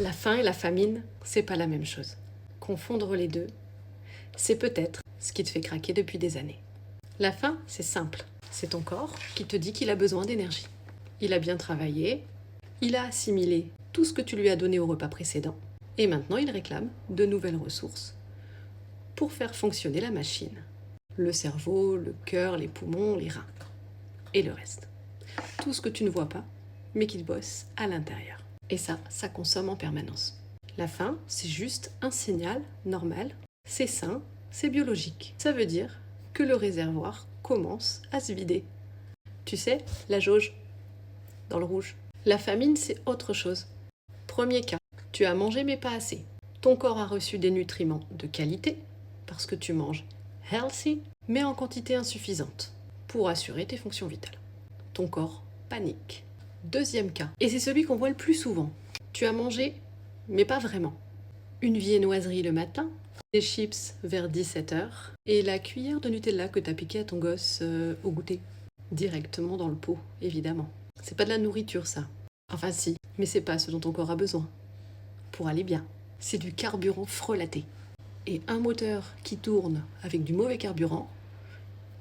La faim et la famine, c'est pas la même chose. Confondre les deux, c'est peut-être ce qui te fait craquer depuis des années. La faim, c'est simple. C'est ton corps qui te dit qu'il a besoin d'énergie. Il a bien travaillé, il a assimilé tout ce que tu lui as donné au repas précédent, et maintenant il réclame de nouvelles ressources pour faire fonctionner la machine. Le cerveau, le cœur, les poumons, les reins, et le reste. Tout ce que tu ne vois pas, mais qui bosse à l'intérieur. Et ça consomme en permanence. La faim, c'est juste un signal normal, c'est sain, c'est biologique. Ça veut dire que le réservoir commence à se vider. Tu sais, la jauge, dans le rouge. La famine, c'est autre chose. Premier cas, tu as mangé mais pas assez. Ton corps a reçu des nutriments de qualité, parce que tu manges healthy, mais en quantité insuffisante, pour assurer tes fonctions vitales. Ton corps panique. Deuxième cas, et c'est celui qu'on voit le plus souvent. Tu as mangé, mais pas vraiment. Une viennoiserie le matin, des chips vers 17h, et la cuillère de Nutella que t'as piqué à ton gosse au goûter. Directement dans le pot, évidemment. C'est pas de la nourriture, ça. Enfin si, mais c'est pas ce dont ton corps a besoin. Pour aller bien. C'est du carburant frelaté. Et un moteur qui tourne avec du mauvais carburant,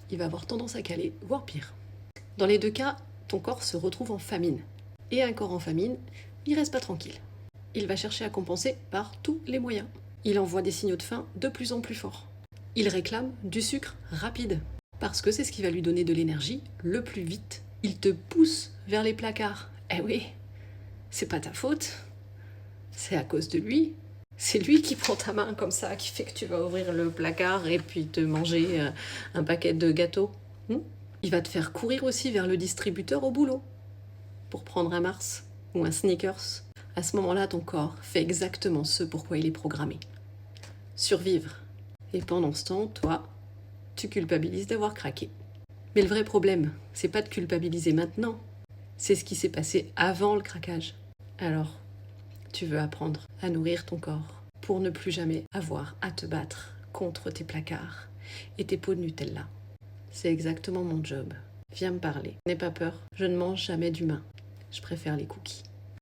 il va avoir tendance à caler, voire pire. Dans les deux cas, ton corps se retrouve en famine. Et un corps en famine, il reste pas tranquille. Il va chercher à compenser par tous les moyens. Il envoie des signaux de faim de plus en plus forts. Il réclame du sucre rapide, parce que c'est ce qui va lui donner de l'énergie le plus vite. Il te pousse vers les placards. Eh oui, c'est pas ta faute, c'est à cause de lui. C'est lui qui prend ta main comme ça, qui fait que tu vas ouvrir le placard et puis te manger un paquet de gâteaux. Il va te faire courir aussi vers le distributeur au boulot pour prendre un Mars ou un Snickers. À ce moment-là, ton corps fait exactement ce pourquoi il est programmé. Survivre. Et pendant ce temps, toi, tu culpabilises d'avoir craqué. Mais le vrai problème, c'est pas de culpabiliser maintenant, c'est ce qui s'est passé avant le craquage. Alors, tu veux apprendre à nourrir ton corps pour ne plus jamais avoir à te battre contre tes placards et tes pots de Nutella. C'est exactement mon job. Viens me parler. N'aie pas peur, je ne mange jamais d'humain. Je préfère les cookies.